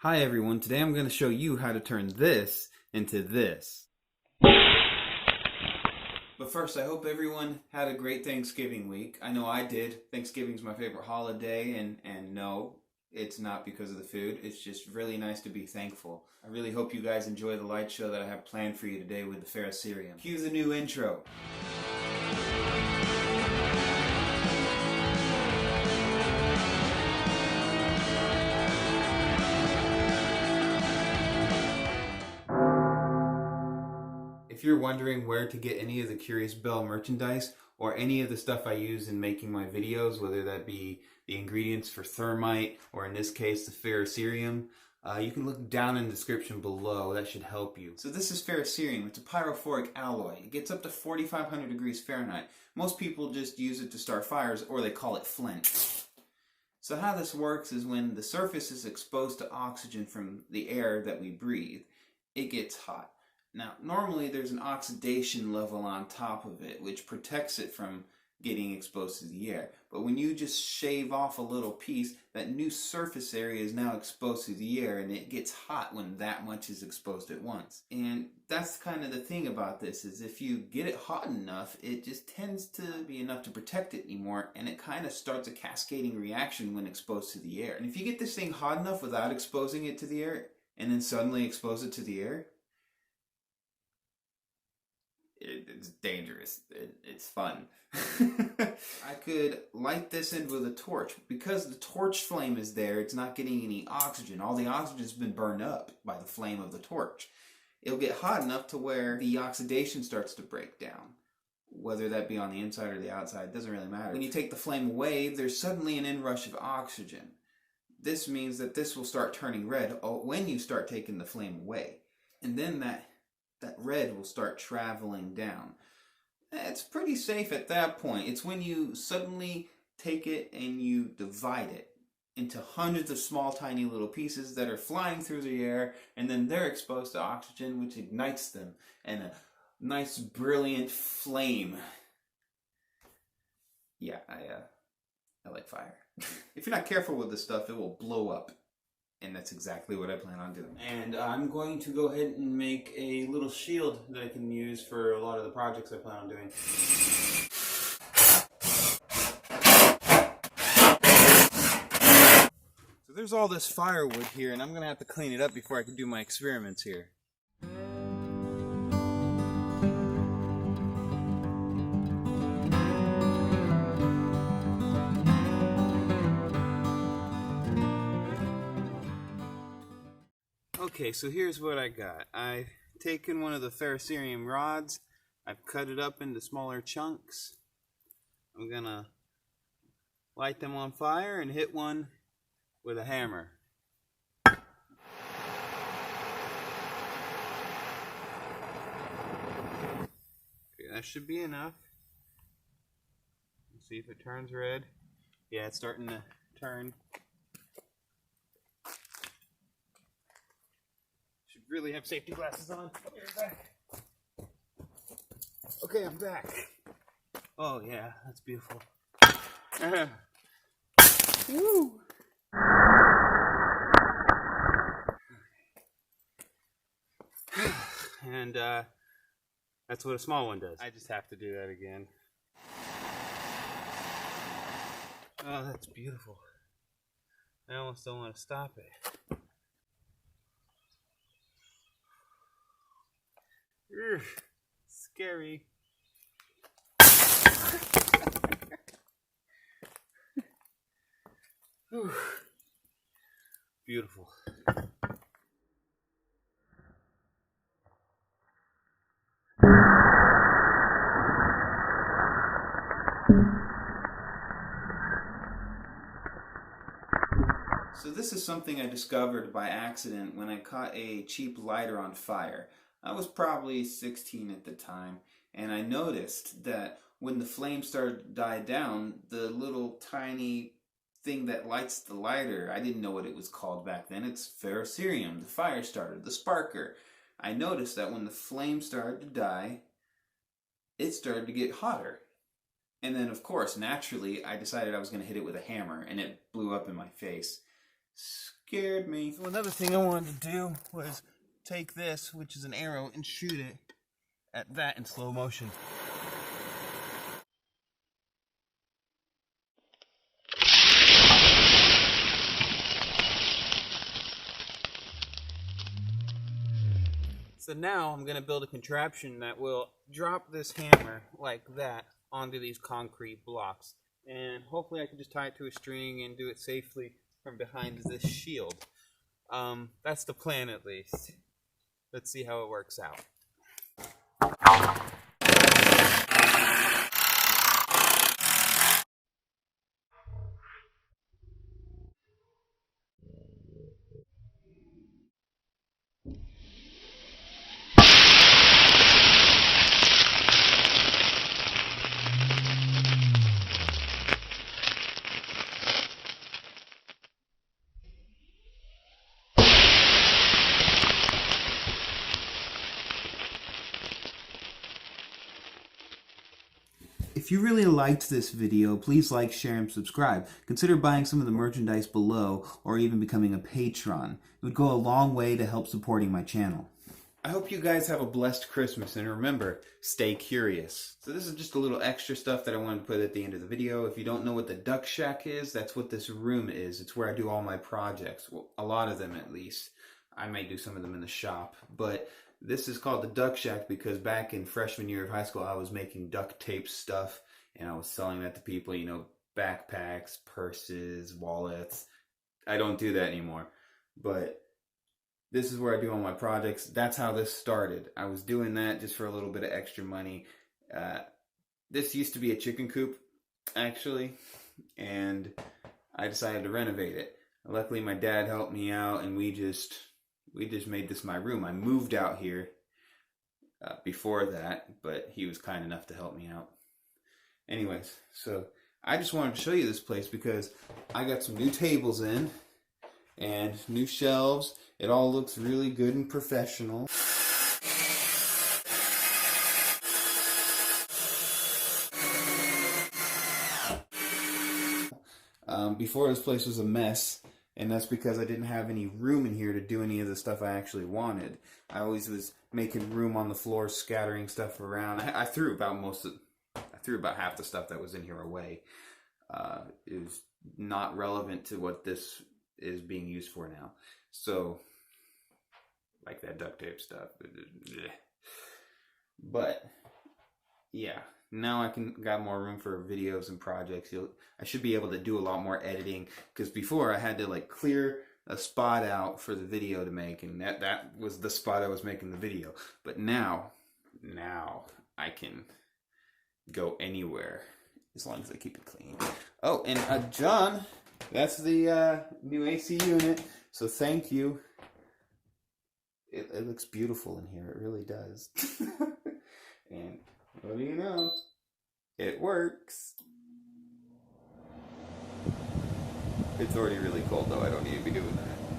Hi everyone, today I'm going to show you how to turn this into this. But first, I hope everyone had a great Thanksgiving week. I know I did. Thanksgiving's my favorite holiday, and no, it's not because of the food. It's just really nice to be thankful. I really hope you guys enjoy the light show that I have planned for you today with the Ferrocerium. Cue the new intro. If you're wondering where to get any of the Curious Bell merchandise or any of the stuff I use in making my videos, whether that be the ingredients for thermite or in this case the Ferrocerium, you can look down in the description below. That should help you. So this is Ferrocerium. It's a pyrophoric alloy. It gets up to 4,500 degrees Fahrenheit. Most people just use it to start fires, or they call it flint. So how this works is when the surface is exposed to oxygen from the air that we breathe, it gets hot. Now, normally there's an oxidation level on top of it, which protects it from getting exposed to the air. But when you just shave off a little piece, that new surface area is now exposed to the air, and it gets hot when that much is exposed at once. And that's kind of the thing about this, is if you get it hot enough, it just tends to be enough to protect it anymore, and it kind of starts a cascading reaction when exposed to the air. And if you get this thing hot enough without exposing it to the air, and then suddenly expose it to the air, it's dangerous. It's fun. I could light this end with a torch. Because the torch flame is there, it's not getting any oxygen. All the oxygen's been burned up by the flame of the torch. It'll get hot enough to where the oxidation starts to break down. Whether that be on the inside or the outside, doesn't really matter. When you take the flame away, there's suddenly an inrush of oxygen. This means that this will start turning red when you start taking the flame away. And then that red will start traveling down. It's pretty safe at that point. It's when you suddenly take it and you divide it into hundreds of small tiny little pieces that are flying through the air, and then they're exposed to oxygen, which ignites them, and a nice brilliant flame. Yeah, I like fire. If you're not careful with this stuff, it will blow up. And that's exactly what I plan on doing. And I'm going to go ahead and make a little shield that I can use for a lot of the projects I plan on doing. So there's all this firewood here, and I'm going to have to clean it up before I can do my experiments here. Okay, so here's what I got. I've taken one of the Ferrocerium rods, I've cut it up into smaller chunks. I'm gonna light them on fire and hit one with a hammer. Okay, that should be enough. Let's see if it turns red. Yeah, it's starting to turn. Really have safety glasses on. Okay, I'm back. Oh yeah, that's beautiful. Woo! And that's what a small one does. I just have to do that again. Oh, that's beautiful. I almost don't want to stop it. Ugh, scary. Beautiful. So this is something I discovered by accident when I caught a cheap lighter on fire. I was probably 16 at the time, and I noticed that when the flame started to die down, the little tiny thing that lights the lighter, I didn't know what it was called back then. It's Ferrocerium, the fire starter, the sparker. I noticed that when the flame started to die, it started to get hotter. And then, of course, naturally, I decided I was going to hit it with a hammer, and it blew up in my face. Scared me. So another thing I wanted to do was take this, which is an arrow, and shoot it at that in slow motion. So now I'm going to build a contraption that will drop this hammer like that onto these concrete blocks. And hopefully I can just tie it to a string and do it safely from behind this shield. That's the plan at least. Let's see how it works out. If you really liked this video, please like, share, and subscribe. Consider buying some of the merchandise below or even becoming a patron. It would go a long way to help supporting my channel. I hope you guys have a blessed Christmas, and remember, stay curious. So this is just a little extra stuff that I wanted to put at the end of the video. If you don't know what the duck shack is, that's what this room is. It's where I do all my projects. Well, a lot of them at least. I may do some of them in the shop, but this is called the duck shack because back in freshman year of high school, I was making duct tape stuff, and I was selling that to people, you know, backpacks, purses, wallets. I don't do that anymore, but this is where I do all my projects. That's how this started. I was doing that just for a little bit of extra money. This used to be a chicken coop, actually, and I decided to renovate it. Luckily, my dad helped me out, and we just made this my room. I moved out here before that, but he was kind enough to help me out. Anyways, so I just wanted to show you this place because I got some new tables in and new shelves. It all looks really good and professional. Before, this place was a mess, and that's because I didn't have any room in here to do any of the stuff I actually wanted. I always was making room on the floor, scattering stuff around. I threw about half the stuff that was in here away. It was not relevant to what this is being used for now. So, like that duct tape stuff. But yeah, now I got more room for videos and projects. I should be able to do a lot more editing, because before I had to like clear a spot out for the video to make, and that was the spot I was making the video. But now I can go anywhere as long as I keep it clean. Oh, and John, that's the new AC unit, so thank you. It looks beautiful in here, it really does. And what do you know? It works. It's already really cold though, I don't need to be doing that.